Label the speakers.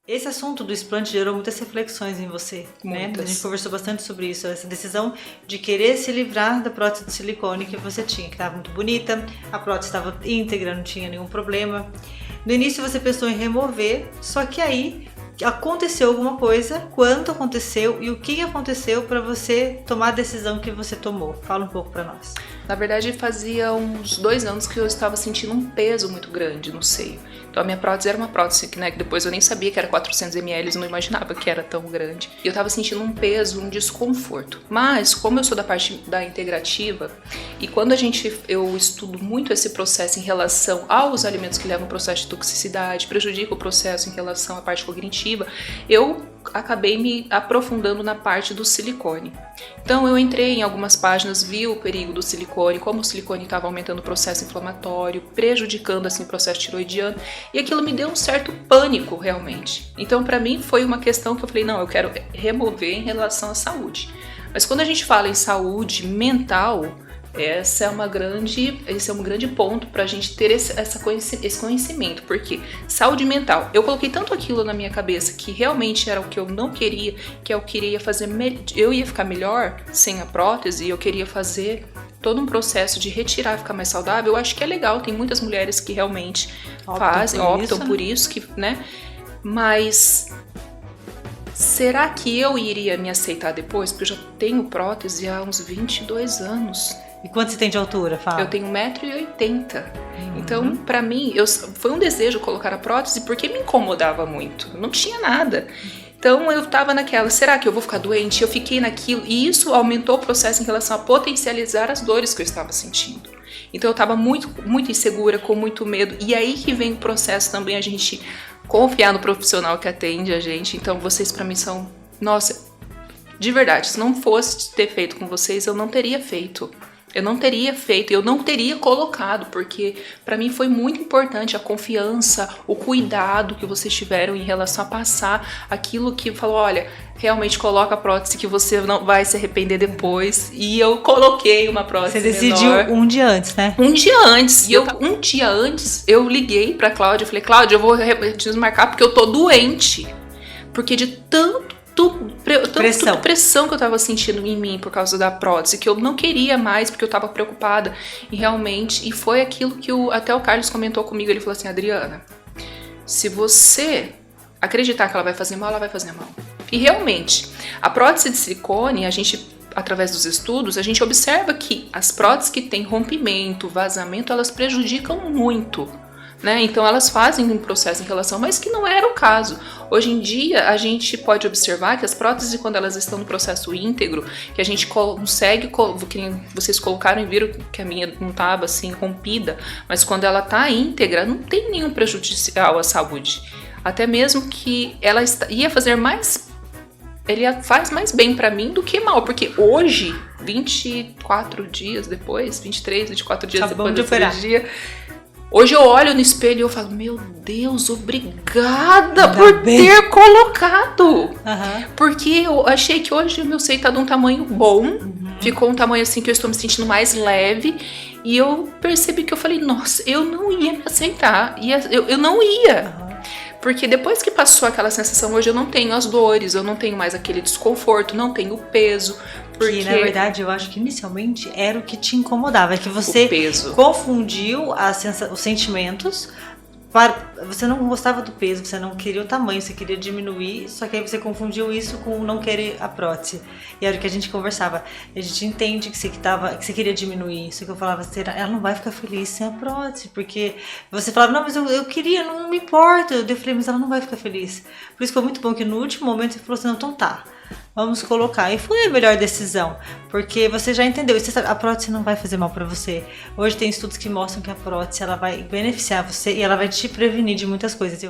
Speaker 1: Esse assunto do explante gerou muitas reflexões em você, né? A gente conversou bastante sobre isso, essa decisão de querer se livrar da prótese de silicone que você tinha, que estava muito bonita, a prótese estava íntegra, não tinha nenhum problema. No início você pensou em remover, só que aí aconteceu alguma coisa, quanto aconteceu e o que aconteceu para você tomar a decisão que você tomou? Fala um pouco para nós.
Speaker 2: Na verdade, fazia uns 2 anos que eu estava sentindo um peso muito grande no seio. Então a minha prótese era uma prótese que, né, que depois eu nem sabia que era 400 ml, eu não imaginava que era tão grande. E eu estava sentindo um peso, um desconforto. Mas, como eu sou da parte da integrativa, e quando eu estudo muito esse processo em relação aos alimentos que levam ao processo de toxicidade, prejudica o processo em relação à parte cognitiva, eu acabei me aprofundando na parte do silicone. Então eu entrei em algumas páginas, vi o perigo do silicone, como o silicone estava aumentando o processo inflamatório, prejudicando assim o processo tiroidiano, e aquilo me deu um certo pânico realmente. Então para mim foi uma questão que eu falei, não, eu quero remover em relação à saúde. Mas quando a gente fala em saúde mental, esse é um grande ponto para a gente ter esse conhecimento, porque saúde mental, eu coloquei tanto aquilo na minha cabeça que realmente era o que eu não queria, que eu queria fazer, eu ia ficar melhor sem a prótese, eu queria fazer todo um processo de retirar, ficar mais saudável. Eu acho que é legal, tem muitas mulheres que realmente optam por isso, né? Mas será que eu iria me aceitar depois? Porque eu já tenho prótese há uns 22 anos.
Speaker 1: E quanto você tem de altura, Fala?
Speaker 2: Eu tenho 1,80 m. Então, pra mim, foi um desejo colocar a prótese porque me incomodava muito. Eu não tinha nada. Então, eu tava naquela, será que eu vou ficar doente? Eu fiquei naquilo. E isso aumentou o processo em relação a potencializar as dores que eu estava sentindo. Então, eu tava muito, muito insegura, com muito medo. E aí que vem o processo também, a gente confiar no profissional que atende a gente. Então, vocês pra mim são... Nossa, de verdade, se não fosse ter feito com vocês, eu não teria feito. Eu não teria colocado, porque para mim foi muito importante a confiança, o cuidado que vocês tiveram em relação a passar aquilo que falou, olha, realmente coloca a prótese que você não vai se arrepender depois. E eu coloquei uma prótese menor.
Speaker 1: Você decidiu um dia antes, né?
Speaker 2: Um dia antes. E um dia antes, eu liguei pra Cláudia e falei, Cláudia, eu vou desmarcar porque eu tô doente. Porque de tanta pressão que eu tava sentindo em mim por causa da prótese, que eu não queria mais, porque eu tava preocupada e realmente, e foi aquilo que até o Carlos comentou comigo, ele falou assim, Adriana, se você acreditar que ela vai fazer mal, ela vai fazer mal. E realmente, a prótese de silicone, através dos estudos, a gente observa que as próteses que têm rompimento, vazamento, elas prejudicam muito. Né? Então elas fazem um processo em relação, mas que não era o caso. Hoje em dia a gente pode observar que as próteses, quando elas estão no processo íntegro, que a gente consegue, que vocês colocaram e viram que a minha não estava assim rompida, mas quando ela está íntegra não tem nenhum prejudicial à saúde. Até mesmo que ela ia fazer mais, ele faz mais bem para mim do que mal, porque hoje, 24 dias depois, 23, 24 dias depois da cirurgia, hoje eu olho no espelho e eu falo, meu Deus, obrigada por ter colocado. Porque eu achei que hoje o meu seio tá de um tamanho bom, ficou um tamanho assim que eu estou me sentindo mais leve. E eu percebi que eu falei, nossa, eu não ia me aceitar. Eu não ia. Porque depois que passou aquela sensação, hoje eu não tenho as dores, eu não tenho mais aquele desconforto, não tenho o peso. Porque,
Speaker 1: na verdade, eu acho que inicialmente era o que te incomodava, é que você confundiu os sentimentos. Você não gostava do peso, você não queria o tamanho, você queria diminuir, só que aí você confundiu isso com não querer a prótese. E era o que a gente conversava. A gente entende que você queria diminuir isso, que eu falava, ela não vai ficar feliz sem a prótese, porque você falava, não, mas eu queria, não me importa. Eu falei, mas ela não vai ficar feliz. Por isso foi muito bom que no último momento você falou assim, não, então tá, vamos colocar. E foi a melhor decisão, porque você já entendeu, você sabe, a prótese não vai fazer mal pra você. Hoje tem estudos que mostram que a prótese ela vai beneficiar você e ela vai te prevenir de muitas coisas.